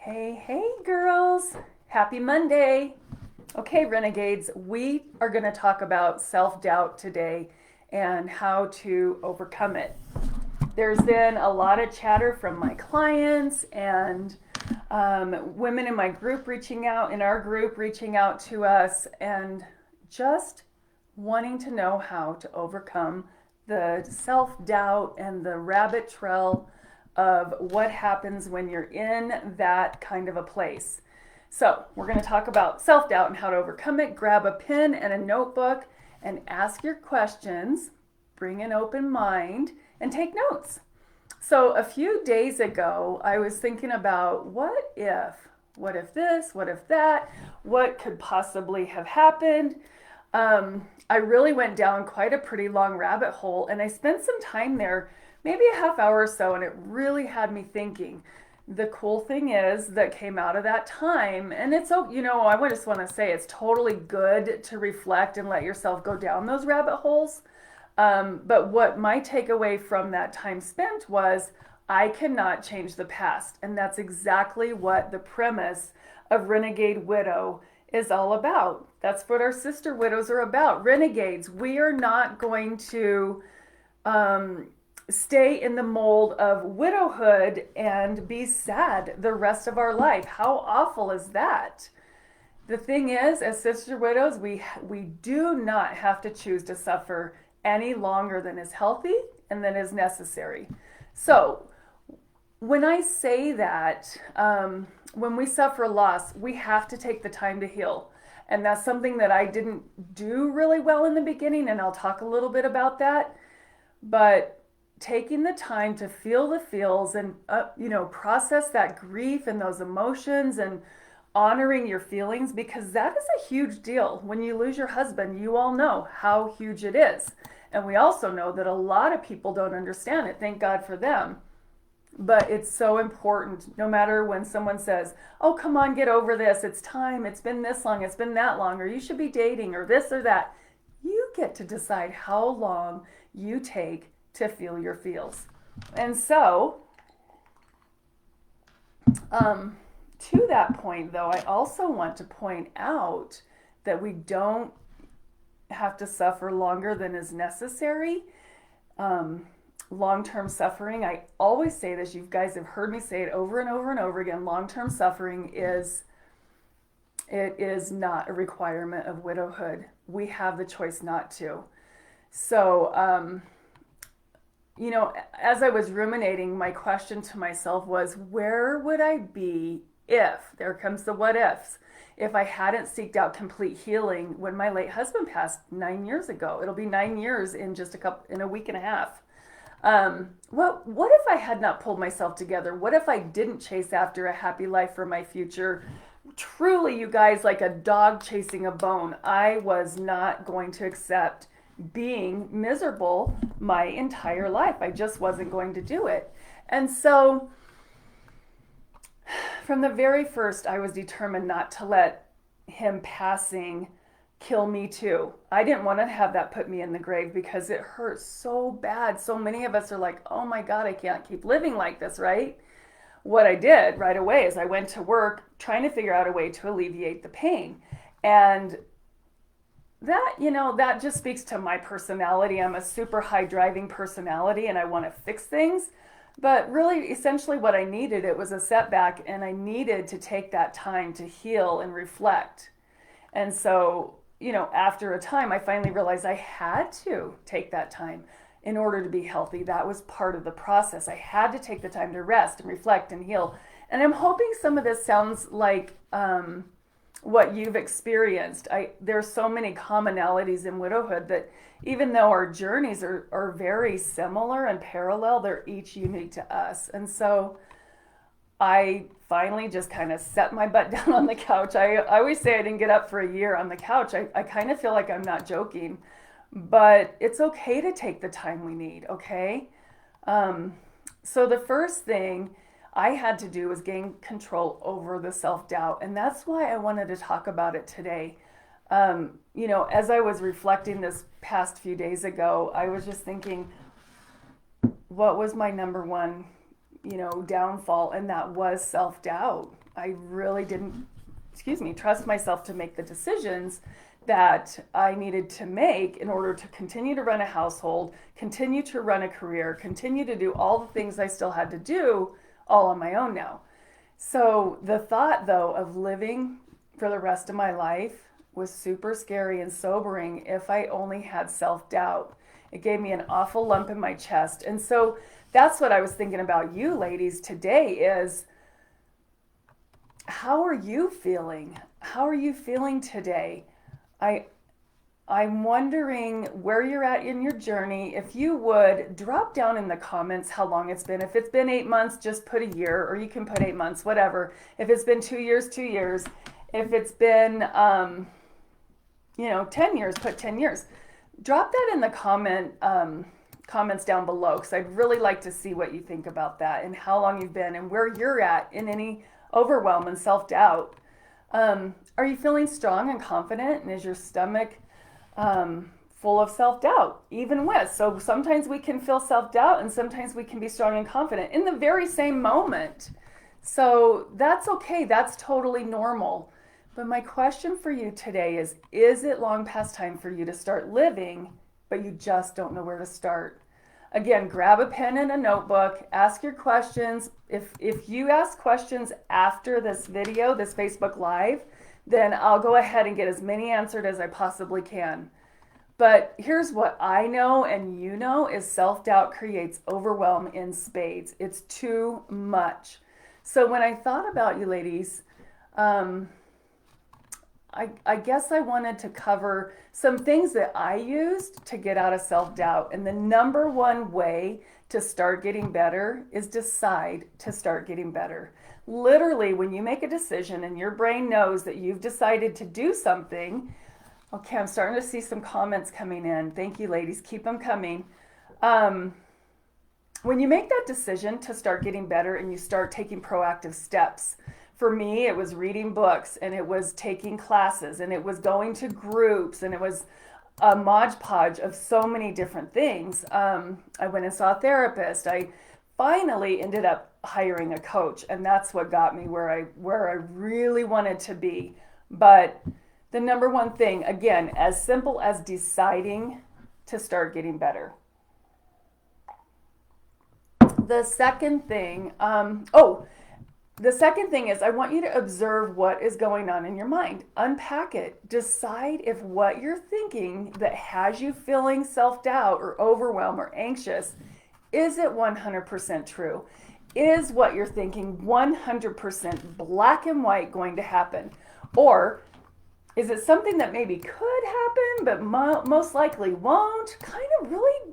Hey, girls. Happy Monday. Okay, Renegades, we are going to talk about self doubt today and how to overcome it. There's been a lot of chatter from my clients and women in my group reaching out, in our group reaching out to us, and just wanting to know how to overcome the self doubt and the rabbit trail of what happens when you're in that kind of a place. So, we're going to talk about self doubt and how to overcome it. Grab a pen and a notebook and ask your questions. Bring an open mind and take notes. So, a few days ago, I was thinking about what if? What if this? What if that? What could possibly have happened? I really went down quite a pretty long rabbit hole, and I spent some time there, maybe a half hour or so, and it really had me thinking. The cool thing is that came out of that time, and it's, I just want to say it's totally good to reflect and let yourself go down those rabbit holes. But what my takeaway from that time spent was I cannot change the past. And that's exactly what the premise of Renegade Widow is all about. That's what our sister widows are about. Renegades. We are not going to stay in the mold of widowhood and be sad the rest of our life. How awful is that? The thing is, as sister widows, we do not have to choose to suffer any longer than is healthy and than is necessary. So, when I say that, when we suffer loss, we have to take the time to heal. And that's something that I didn't do really well in the beginning, and I'll talk a little bit about that. But taking the time to feel the feels and, process that grief and those emotions and honoring your feelings, because that is a huge deal. When you lose your husband, you all know how huge it is. And we also know that a lot of people don't understand it. Thank God for them. But it's so important, no matter when someone says, oh, come on, get over this. It's time. It's been this long. It's been that long. Or you should be dating or this or that. You get to decide how long you take to feel your feels. And so, to that point, though, I also want to point out that we don't have to suffer longer than is necessary. Long-term suffering, I always say this, you guys have heard me say it over and over and over again, long-term suffering is not a requirement of widowhood. We have the choice not to. So, as I was ruminating, my question to myself was, where would I be if, there comes the what ifs, if I hadn't seeked out complete healing when my late husband passed 9 years ago? It'll be 9 years in in a week and a half. What if I had not pulled myself together? What if I didn't chase after a happy life for my future? Truly, you guys, like a dog chasing a bone. I was not going to accept being miserable my entire life. I just wasn't going to do it. And so, from the very first, I was determined not to let him passing kill me too. I didn't want to have that put me in the grave because it hurts so bad. So many of us are like, oh my God, I can't keep living like this, right? What I did right away is I went to work trying to figure out a way to alleviate the pain. And that just speaks to my personality. I'm a super high driving personality and I want to fix things. But really, essentially what I needed, it was a setback, and I needed to take that time to heal and reflect. And so, after a time, I finally realized I had to take that time in order to be healthy. That was part of the process. I had to take the time to rest and reflect and heal. And I'm hoping some of this sounds like what you've experienced. There's so many commonalities in widowhood that even though our journeys are very similar and parallel, they're each unique to us. And so I finally just kind of set my butt down on the couch. I always say I didn't get up for a year on the couch. I kind of feel like I'm not joking, but it's okay to take the time we need, okay? So the first thing I had to do was gain control over the self-doubt, and that's why I wanted to talk about it today. As I was reflecting this past few days ago, I was just thinking, what was my number one downfall, and that was self-doubt. I really didn't, trust myself to make the decisions that I needed to make in order to continue to run a household, continue to run a career, continue to do all the things I still had to do all on my own now. So the thought, though, of living for the rest of my life was super scary and sobering if I only had self-doubt. It gave me an awful lump in my chest. And so that's what I was thinking about you ladies today is, how are you feeling? How are you feeling today? I'm wondering where you're at in your journey. If you would drop down in the comments how long it's been. If it's been 8 months, just put a year, or you can put 8 months, whatever. If it's been 2 years, 2 years. If it's been, 10 years, put 10 years. Drop that in the comments down below, because I'd really like to see what you think about that and how long you've been and where you're at in any overwhelm and self-doubt. Are you feeling strong and confident, and is your stomach full of self-doubt, even with? So sometimes we can feel self-doubt and sometimes we can be strong and confident in the very same moment. So that's okay. That's totally normal. But my question for you today is it long past time for you to start living, but you just don't know where to start? Again, grab a pen and a notebook, ask your questions. If you ask questions after this video, this Facebook Live, then I'll go ahead and get as many answered as I possibly can. But here's what I know and you know is self-doubt creates overwhelm in spades. It's too much. So when I thought about you ladies, I guess I wanted to cover some things that I used to get out of self-doubt. And the number one way to start getting better is decide to start getting better. Literally, when you make a decision and your brain knows that you've decided to do something. Okay, I'm starting to see some comments coming in. Thank you, ladies. Keep them coming. When you make that decision to start getting better and you start taking proactive steps, for me, it was reading books, and it was taking classes, and it was going to groups, and it was a modge podge of so many different things. I went and saw a therapist. I finally ended up hiring a coach, and that's what got me where I really wanted to be. But the number one thing, again, as simple as deciding to start getting better. The second thing, the second thing is I want you to observe what is going on in your mind. Unpack it. Decide if what you're thinking that has you feeling self-doubt or overwhelmed or anxious, is it 100% true? Is what you're thinking 100% black and white going to happen? Or is it something that maybe could happen but most likely won't? Kind of really,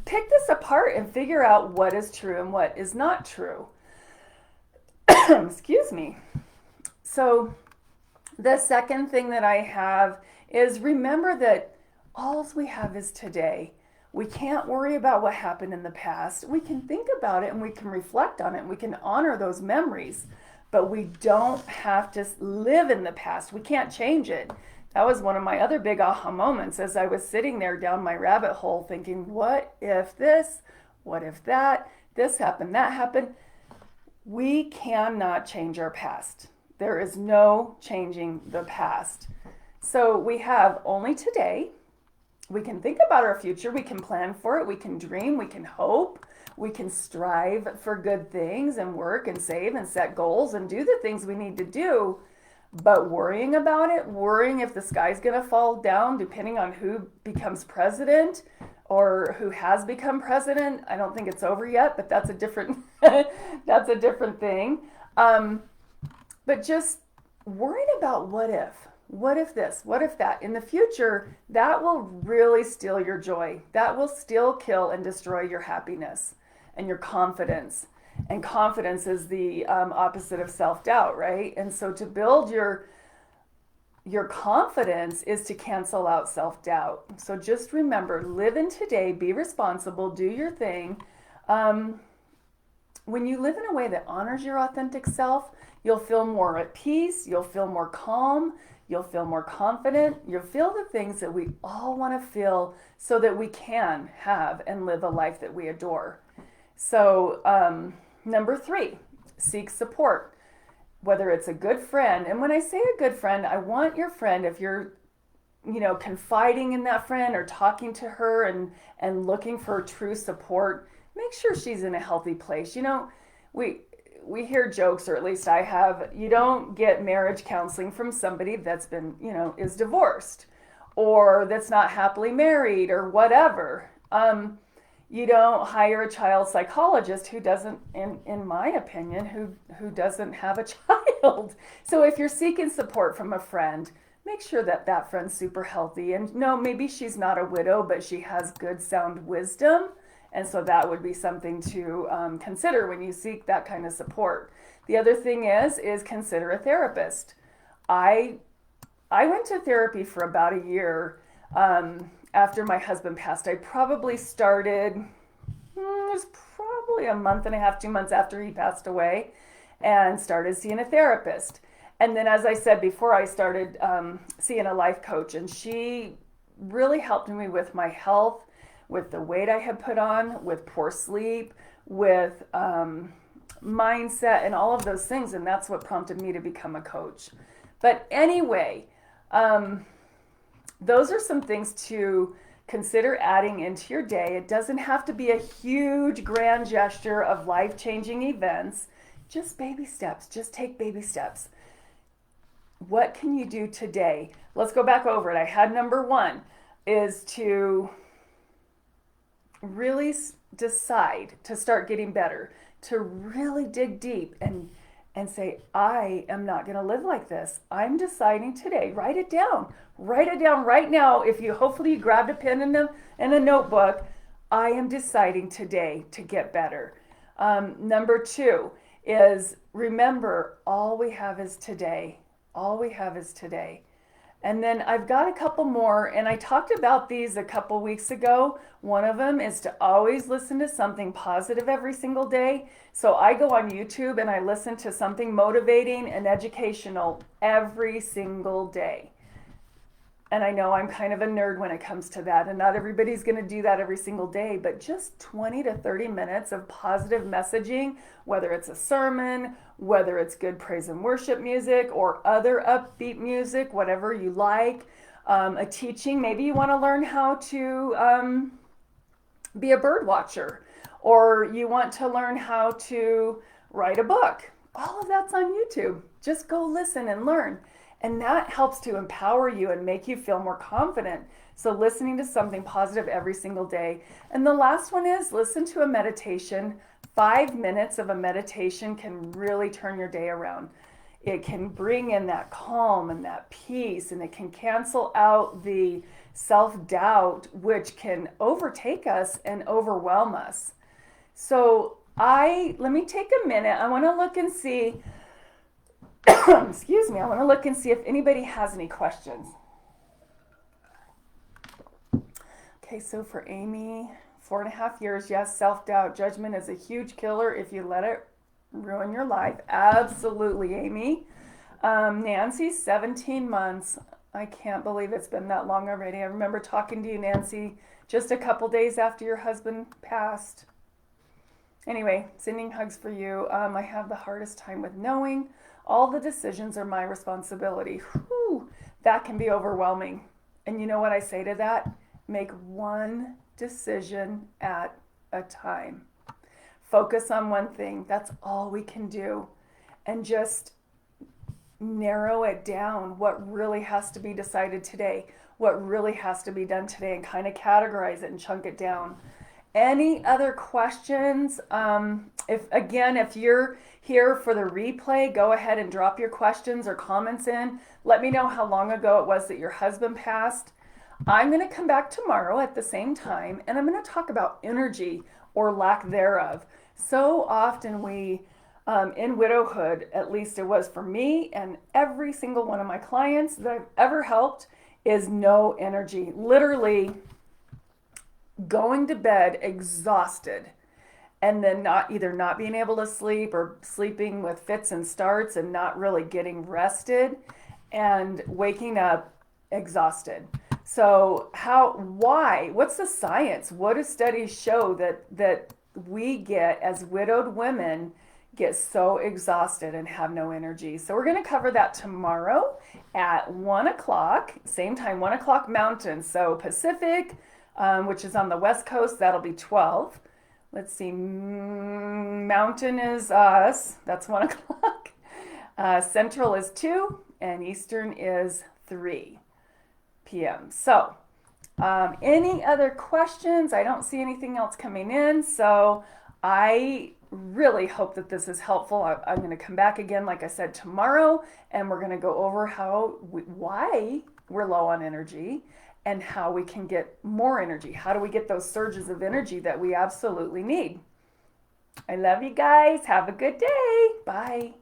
pick this apart and figure out what is true and what is not true. Excuse me. So the second thing that I have is remember that all we have is today. We can't worry about what happened in the past. We can think about it and we can reflect on it and we can honor those memories, but we don't have to live in the past. We can't change it. That was one of my other big aha moments as I was sitting there down my rabbit hole thinking, what if this? What if that? This happened, that happened. We cannot change our past. There is no changing the past. So we have only today. We can think about our future. We can plan for it. We can dream. We can hope. We can strive for good things and work and save and set goals and do the things we need to do. But worrying about it, worrying if the sky's going to fall down depending on who becomes president or who has become president. I don't think it's over yet, but that's a different that's a different thing. But just worrying about what if this, what if that in the future, that will really steal your joy. That will still kill and destroy your happiness and your confidence. And confidence is the opposite of self-doubt, right? And so to build your confidence is to cancel out self-doubt. So just remember, live in today, be responsible, do your thing. When you live in a way that honors your authentic self, you'll feel more at peace, you'll feel more calm, you'll feel more confident, you'll feel the things that we all want to feel so that we can have and live a life that we adore. So, number 3, seek support, whether it's a good friend. And when I say a good friend, I want your friend, if you're, confiding in that friend or talking to her and looking for true support, make sure she's in a healthy place. We we hear jokes, or at least I have, you don't get marriage counseling from somebody that's been, is divorced or that's not happily married or whatever. You don't hire a child psychologist who doesn't, in my opinion, who doesn't have a child. So if you're seeking support from a friend, make sure that that friend's super healthy. And no, maybe she's not a widow, but she has good sound wisdom. And so that would be something to consider when you seek that kind of support. The other thing is consider a therapist. I went to therapy for about a year after my husband passed. I probably started, it was probably a month and a half, 2 months after he passed away, and started seeing a therapist. And then, as I said before, I started seeing a life coach, and she really helped me with my health, with the weight I had put on, with poor sleep, with mindset, and all of those things. And that's what prompted me to become a coach. But anyway, those are some things to consider adding into your day. It doesn't have to be a huge grand gesture of life-changing events. Just baby steps. Just take baby steps. What can you do today? Let's go back over it. I had number 1 is to really decide to start getting better, to really dig deep and say, I am not going to live like this. I'm deciding today. Write it down. Write it down right now. If you hopefully you grabbed a pen and a notebook, I am deciding today to get better. Number 2 is remember, all we have is today. All we have is today. And then I've got a couple more, and I talked about these a couple weeks ago. One of them is to always listen to something positive every single day. So I go on YouTube and I listen to something motivating and educational every single day. And I know I'm kind of a nerd when it comes to that, and not everybody's going to do that every single day, but just 20 to 30 minutes of positive messaging, whether it's a sermon, whether it's good praise and worship music or other upbeat music, whatever you like, a teaching. Maybe you want to learn how to be a bird watcher, or you want to learn how to write a book. All of that's on YouTube. Just go listen and learn. And that helps to empower you and make you feel more confident. So listening to something positive every single day. And the last one is listen to a meditation. 5 minutes of a meditation can really turn your day around. It can bring in that calm and that peace, and it can cancel out the self-doubt, which can overtake us and overwhelm us. So let me take a minute. I want to look and see excuse me, I want to look and see if anybody has any questions. Okay, so for Amy, 4.5 years, yes, self-doubt, judgment is a huge killer if you let it ruin your life. Absolutely, Amy. Nancy, 17 months. I can't believe it's been that long already. I remember talking to you, Nancy, just a couple days after your husband passed. Anyway, sending hugs for you. I have the hardest time with knowing all the decisions are my responsibility. Whew, that can be overwhelming. And you know what I say to that? Make one decision at a time. Focus on one thing. That's all we can do. And just narrow it down. What really has to be decided today? What really has to be done today? And kind of categorize it and chunk it down. Any other questions? If you're here for the replay, go ahead and drop your questions or comments in. Let me know how long ago it was that your husband passed. I'm going to come back tomorrow at the same time, and I'm going to talk about energy or lack thereof. So often we, in widowhood, at least it was for me and every single one of my clients that I've ever helped, is no energy. Literally going to bed exhausted, and then either not being able to sleep or sleeping with fits and starts and not really getting rested, and waking up exhausted. So why? What's the science? What do studies show that we get, as widowed women, get so exhausted and have no energy. So we're going to cover that tomorrow at 1 o'clock, same time, 1 o'clock Mountain. So Pacific, which is on the West Coast, that'll be 12. Let's see, Mountain is us, that's 1 o'clock. Central is 2, and Eastern is 3 p.m. So, any other questions? I don't see anything else coming in, so I really hope that this is helpful. I'm going to come back again, like I said, tomorrow, and we're going to go over why we're low on energy and how we can get more energy. How do we get those surges of energy that we absolutely need? I love you guys. Have a good day. Bye.